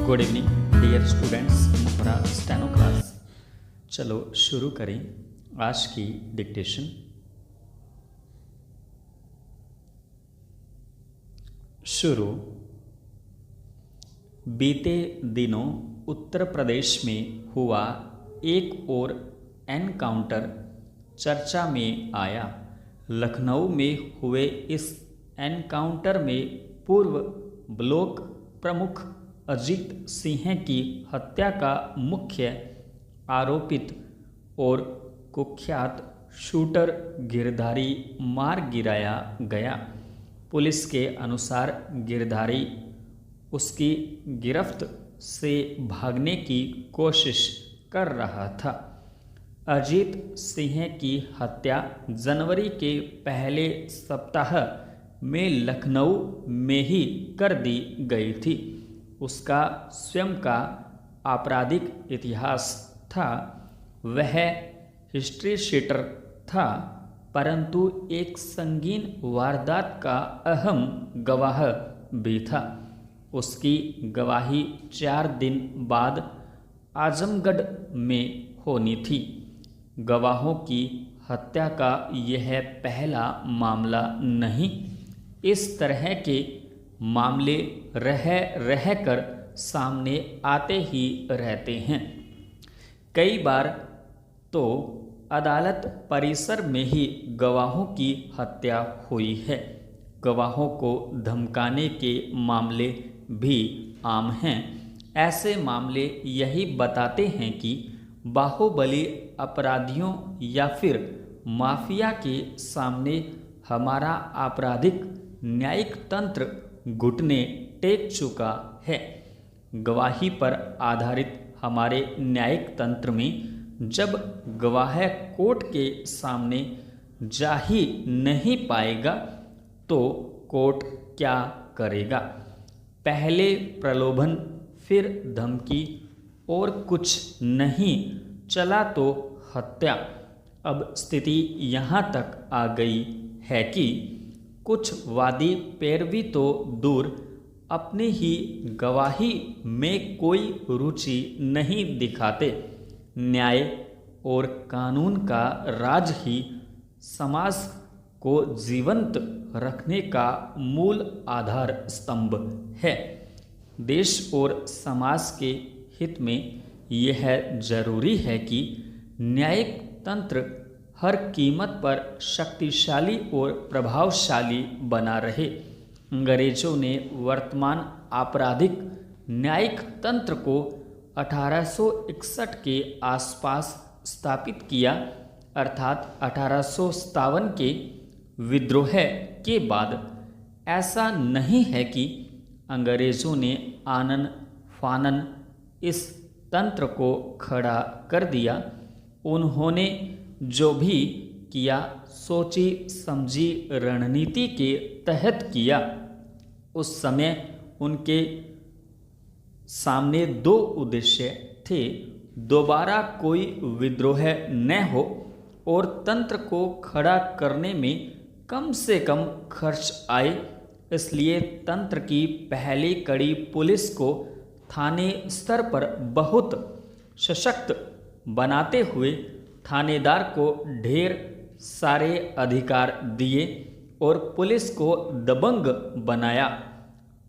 Good evening dear students, हमारा steno class. चलो शुरू करें आज की डिक्टेशन। शुरू। बीते दिनों उत्तर प्रदेश में हुआ एक और एनकाउंटर चर्चा में आया। लखनऊ में हुए इस एनकाउंटर में पूर्व ब्लॉक प्रमुख अजीत सिंह की हत्या का मुख्य आरोपित और कुख्यात शूटर गिरधारी मार गिराया गया। पुलिस के अनुसार गिरधारी उसकी गिरफ्त से भागने की कोशिश कर रहा था। अजीत सिंह की हत्या जनवरी के पहले सप्ताह में लखनऊ में ही कर दी गई थी। उसका स्वयं का आपराधिक इतिहास था। वह हिस्ट्री शीटर था, परंतु एक संगीन वारदात का अहम गवाह भी था। उसकी गवाही 4 दिन बाद आजमगढ़ में होनी थी। गवाहों की हत्या का यह पहला मामला नहीं। इस तरह के मामले रह कर सामने आते ही रहते हैं। कई बार तो अदालत परिसर में ही गवाहों की हत्या हुई है। गवाहों को धमकाने के मामले भी आम हैं। ऐसे मामले यही बताते हैं कि बाहुबली अपराधियों या फिर माफिया के सामने हमारा आपराधिक न्यायिक तंत्र घुटने टेक चुका है। गवाही पर आधारित हमारे न्यायिक तंत्र में जब गवाह कोर्ट के सामने जा ही नहीं पाएगा तो कोर्ट क्या करेगा? पहले प्रलोभन, फिर धमकी और कुछ नहीं चला तो हत्या। अब स्थिति यहाँ तक आ गई है कि कुछ वादी पैरवी तो दूर, अपनी ही गवाही में कोई रुचि नहीं दिखाते। न्याय और कानून का राज ही समाज को जीवंत रखने का मूल आधार स्तंभ है। देश और समाज के हित में यह जरूरी है कि न्यायिक तंत्र हर कीमत पर शक्तिशाली और प्रभावशाली बना रहे। अंग्रेजों ने वर्तमान आपराधिक न्यायिक तंत्र को 1861 के आसपास स्थापित किया, अर्थात 1857 के विद्रोह के बाद। ऐसा नहीं है कि अंग्रेजों ने आनन फानन इस तंत्र को खड़ा कर दिया। उन्होंने जो भी किया सोची समझी रणनीति के तहत किया। उस समय उनके सामने 2 उद्देश्य थे। दोबारा कोई विद्रोह न हो और तंत्र को खड़ा करने में कम से कम खर्च आए। इसलिए तंत्र की पहली कड़ी पुलिस को थाने स्तर पर बहुत सशक्त बनाते हुए थानेदार को ढेर सारे अधिकार दिए और पुलिस को दबंग बनाया।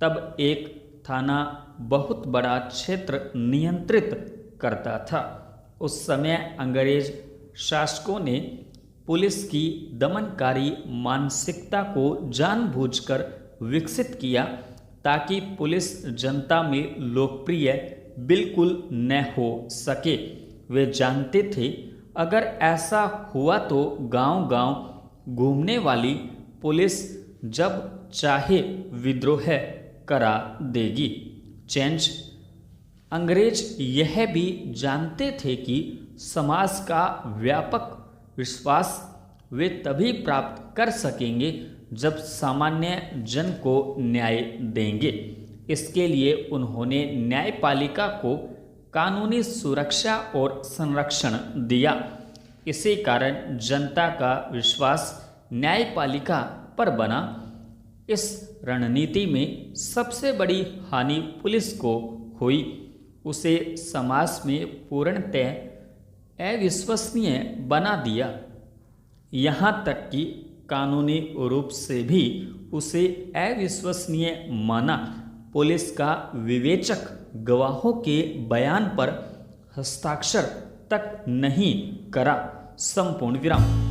तब एक थाना बहुत बड़ा क्षेत्र नियंत्रित करता था। उस समय अंग्रेज शासकों ने पुलिस की दमनकारी मानसिकता को जानबूझकर विकसित किया ताकि पुलिस जनता में लोकप्रिय बिल्कुल न हो सके। वे जानते थे अगर ऐसा हुआ तो गांव-गांव घूमने वाली पुलिस जब चाहे विद्रोह करा देगी। चेंज। अंग्रेज यह भी जानते थे कि समाज का व्यापक विश्वास वे तभी प्राप्त कर सकेंगे जब सामान्य जन को न्याय देंगे। इसके लिए उन्होंने न्यायपालिका को कानूनी सुरक्षा और संरक्षण दिया। इसी कारण जनता का विश्वास न्यायपालिका पर बना। इस रणनीति में सबसे बड़ी हानि पुलिस को हुई, उसे समाज में पूर्णतः अविश्वसनीय बना दिया। यहाँ तक कि कानूनी रूप से भी उसे अविश्वसनीय माना। पुलिस का विवेचक गवाहों के बयान पर हस्ताक्षर तक नहीं करा। संपूर्ण विराम।